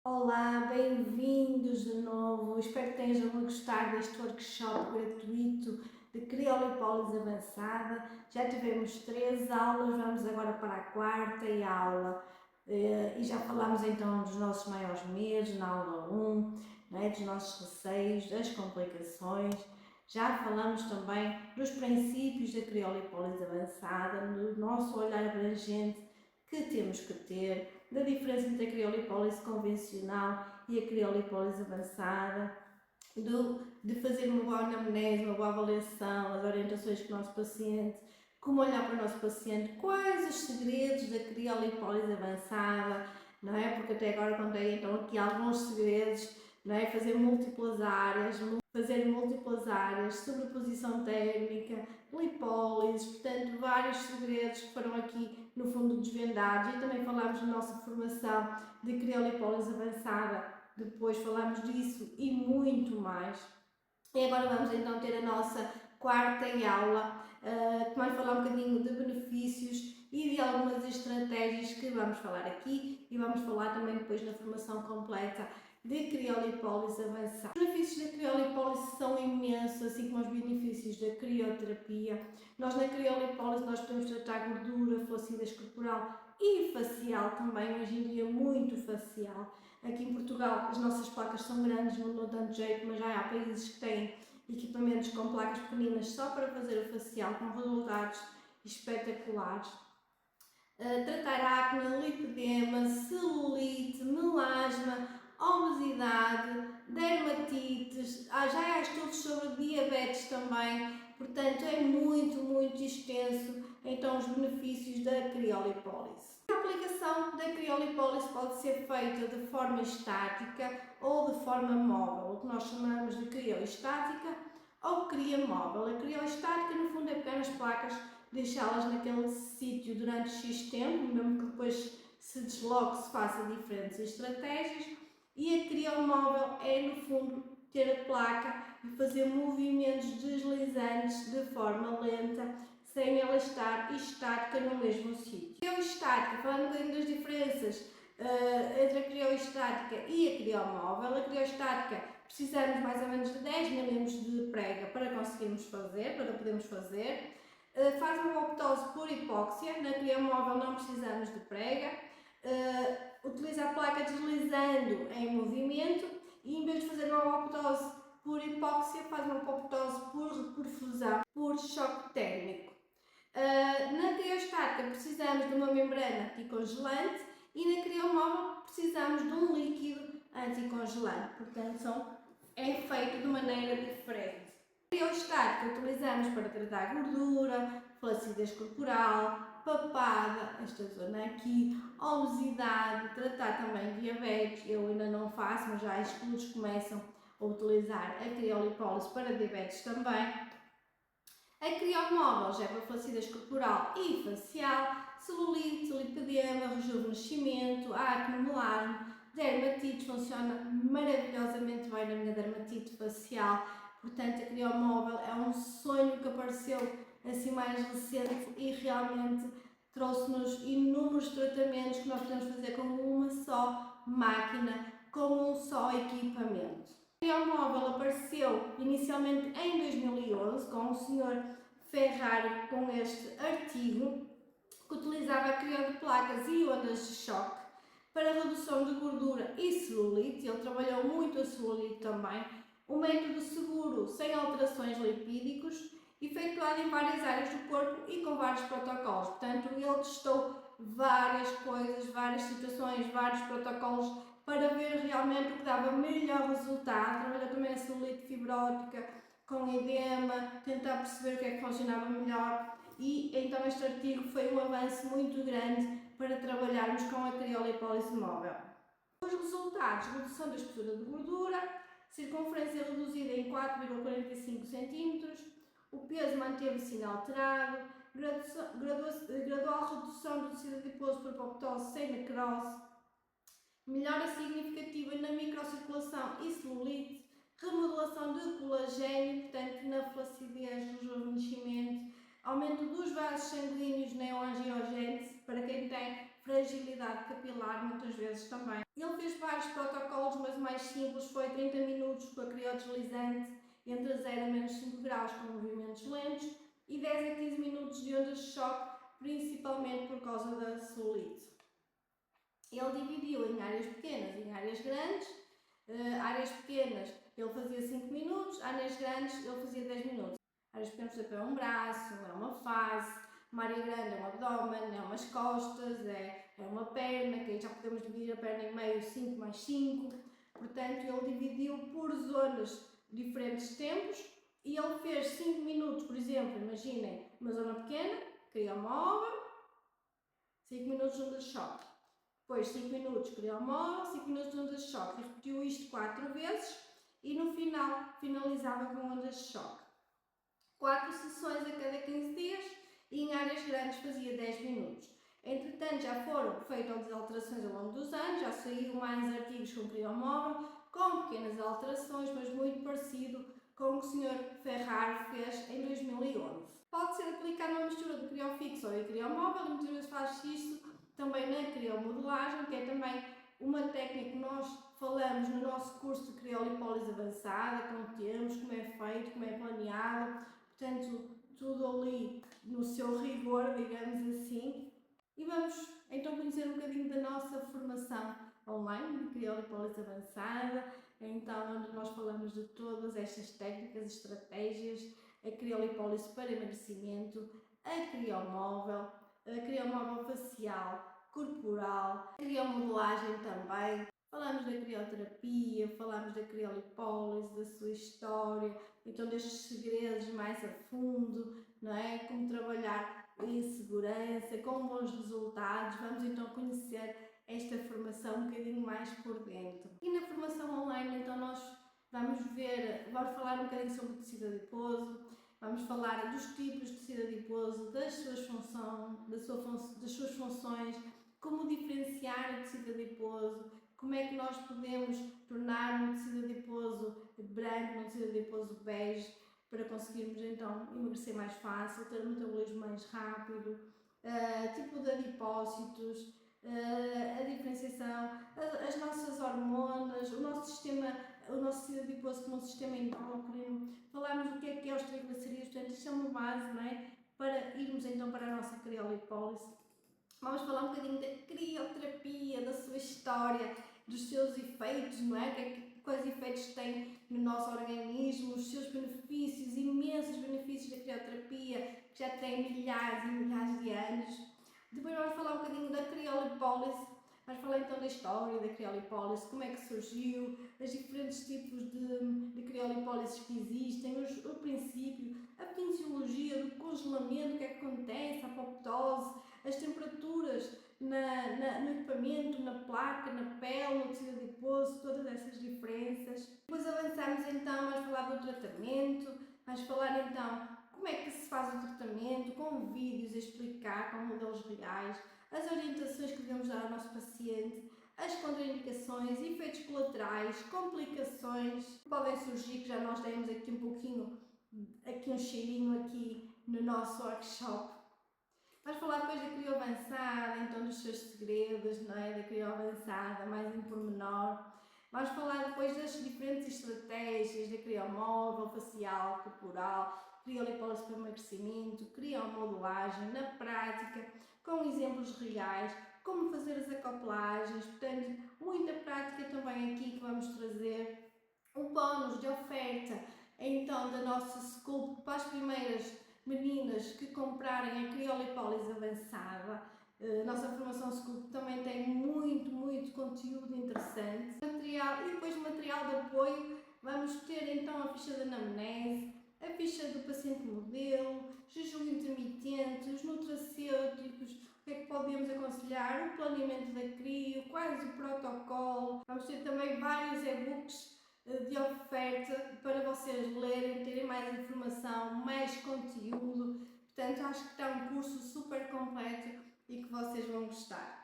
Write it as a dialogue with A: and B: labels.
A: Olá, bem-vindos de novo. Espero que tenham gostado deste workshop gratuito de criolipólise avançada. Já tivemos 3 aulas, vamos agora para a quarta aula. E já falámos então dos nossos maiores medos na aula 1, não é? Dos nossos receios, das complicações. Já falamos também dos princípios da criolipólise avançada, do nosso olhar abrangente que temos que ter, da diferença entre a criolipólise convencional e a criolipólise avançada, de fazer uma boa anamnese, uma boa avaliação, as orientações com o nosso paciente, como olhar para o nosso paciente, quais os segredos da criolipólise avançada, não é? Porque até agora contei então aqui alguns segredos, não é? Fazer múltiplas áreas, sobreposição térmica, lipólise, portanto, vários segredos que foram aqui no fundo desvendados, e também falámos na nossa formação de criolipólise avançada, depois falámos disso e muito mais. E agora vamos então ter a nossa quarta aula, que vai falar um bocadinho de benefícios e de algumas estratégias que vamos falar aqui, e vamos falar também depois na formação completa de criolipólise avançada. Os benefícios da criolipólise são imensos, assim como os benefícios da crioterapia. Nós na criolipólise nós podemos tratar gordura, flacidez corporal e facial também, hoje em dia muito facial. Aqui em Portugal as nossas placas são grandes, não dão tanto jeito, mas já há países que têm equipamentos com placas pequeninas só para fazer o facial, com resultados espetaculares. Tratar acne, lipedema, celulite, melasma, obesidade, dermatites, já há estudos sobre diabetes também, portanto é muito extenso então os benefícios da criolipólise. A aplicação da criolipólise pode ser feita de forma estática ou de forma móvel, o que nós chamamos de crioestática ou criomóvel. A crioestática no fundo é pegar nas placas, deixá-las naquele sítio durante X tempo, mesmo que depois se desloque, se faça diferentes estratégias, e a criomóvel é no fundo ter a placa e fazer movimentos deslizantes de forma lenta, sem ela estar estática no mesmo sítio. A crioestática, falando um bocadinho das diferenças entre a crioestática e a criomóvel, a crioestática precisamos mais ou menos de 10 milímetros de prega para conseguirmos fazer, para podermos fazer. Faz uma apoptose por hipóxia, na criomóvel não precisamos de prega. Utiliza a placa deslizando em movimento e em vez de fazer uma apoptose por hipóxia, faz uma apoptose por perfusão, por choque térmico. Na criostática precisamos de uma membrana anticongelante e na criomóvel precisamos de um líquido anticongelante, portanto é feito de maneira diferente. A criostática utilizamos para tratar gordura, flacidez corporal, papada, esta zona aqui, obesidade, tratar também diabetes, eu ainda não faço, mas já estudos começam a utilizar a criolipólise para diabetes também. A criomóvel já é para flacidez corporal e facial, celulite, lipedema, rejuvenescimento, acne, melasma, dermatite, funciona maravilhosamente bem na minha dermatite facial. Portanto, a criomóvel é um sonho que apareceu assim mais recente e realmente trouxe-nos inúmeros tratamentos que nós podemos fazer com uma só máquina, com um só equipamento. O criomóvel apareceu inicialmente em 2011 com o Sr. Ferrari com este artigo que utilizava a criação de placas e ondas de choque para redução de gordura e celulite. Ele trabalhou muito a celulite também. Um método seguro, sem alterações lipídicos, efetuado em várias áreas do corpo e com vários protocolos. Portanto, ele testou várias coisas, várias situações, vários protocolos para ver realmente o que dava melhor resultado. Trabalhou também a celulite fibrótica com edema, tentar perceber o que é que funcionava melhor, e então este artigo foi um avanço muito grande para trabalharmos com a criolipólise móvel. Os resultados: redução da espessura de gordura, circunferência reduzida em 4,45 cm, o peso manteve-se inalterado, gradual redução do tecido adiposo por apoptose sem necrose, melhora significativa na microcirculação e celulite, remodelação de colagênio, portanto na flacidez, rejuvenescimento, aumento dos vasos sanguíneos, neoangiogênese, para quem tem fragilidade capilar muitas vezes também. Ele fez vários protocolos, mas o mais simples foi 30 minutos com a criodeslizante entre 0 a menos 5 graus com movimentos lentos e 10 a 15 minutos de ondas de choque, principalmente por causa da celulite. Ele dividiu em áreas pequenas e em áreas grandes. Áreas pequenas ele fazia 5 minutos, áreas grandes ele fazia 10 minutos. Áreas pequenas, por exemplo, é um braço, é uma face, uma área grande é um abdômen, é umas costas, é uma perna, que aí já podemos dividir a perna em meio, 5 mais 5. Portanto, ele dividiu por zonas diferentes tempos e ele fez 5 minutos, por exemplo, imaginem, uma zona pequena, criomóvel, 5 minutos de onda de choque. Depois 5 minutos criomóvel, 5 minutos de ondas de choque. Repetiu isto 4 vezes e no final finalizava com ondas de choque. 4 sessões a cada 15 dias e em áreas grandes fazia 10 minutos. Entretanto, já foram feitas alterações ao longo dos anos, já saíram mais artigos com criomóvel, com pequenas alterações, mas muito parecido com o que o Sr. Ferrar fez em 2011. Pode ser aplicado uma mistura de criofixo ou de criomóvel, e muitas vezes faz-se isto também na criomodelagem, que é também uma técnica que nós falamos no nosso curso de criolipólise avançada, como temos, como é feito, como é planeado, portanto, tudo ali no seu rigor, digamos assim. E vamos então conhecer um bocadinho da nossa formação online de criolipólise avançada, então onde nós falamos de todas estas técnicas, estratégias, a criolipólise para emagrecimento, a criomóvel facial, corporal, a criomodelagem também. Falamos da crioterapia, falamos da criolipólise, da sua história, então destes segredos mais a fundo, não é? Como trabalhar em segurança, com bons resultados. Vamos então conhecer esta formação um bocadinho mais por dentro. E na formação online, então nós vamos falar um bocadinho sobre o tecido adiposo, vamos falar dos tipos de tecido adiposo, das suas funções, como diferenciar o tecido adiposo, como é que nós podemos tornar um tecido adiposo branco um tecido adiposo bege para conseguirmos então emagrecer mais fácil, ter um metabolismo mais rápido, tipo de adipócitos, a diferenciação, as nossas hormonas, o nosso tecido adiposo como um sistema endócrino, falámos do que é os triglicerídeos, portanto isto é uma base, não é? Para irmos então para a nossa criolipólise. Vamos falar um bocadinho da crioterapia, da sua história, dos seus efeitos, não é? Quais efeitos tem no nosso organismo, os seus benefícios, imensos benefícios da crioterapia, que já tem milhares e milhares de anos. Depois vamos falar um bocadinho da criolipólise, vamos falar então da história da criolipólise, como é que surgiu, os diferentes tipos de criolipólise que existem, o princípio, a fisiologia do congelamento, o que é que acontece, a apoptose, as temperaturas no equipamento, na placa, na pele, no tecido adiposo, todas essas diferenças. Depois avançamos então, vamos falar do tratamento, vamos falar então como é que se faz o tratamento, com vídeos a explicar, com modelos reais, as orientações que devemos dar ao nosso paciente, as contraindicações, efeitos colaterais, complicações que podem surgir, que já nós demos aqui um pouquinho, aqui um cheirinho aqui no nosso workshop. Vamos falar depois da crio avançada, então dos seus segredos, não é? Da crio avançada, mais em pormenor. Vamos falar depois das diferentes estratégias da criomóvel, facial, corporal, criolipólise para emagrecimento, criomodelagem na prática, com exemplos reais, como fazer as acoplagens, portanto, muita prática também aqui que vamos trazer. O bónus de oferta, então, da nossa Sculpt para as primeiras meninas que comprarem a criolipólise avançada. Nossa formação Sculpt também tem muito conteúdo interessante. Material, e depois material de apoio, vamos ter então a ficha de anamnese, a ficha do paciente modelo, jejum intermitente, os nutracêuticos, o que é que podemos aconselhar, o planeamento da crio, quais o protocolo. Vamos ter também vários e-books de oferta para vocês lerem, terem mais informação, mais conteúdo. Portanto, acho que está um curso super completo e que vocês vão gostar.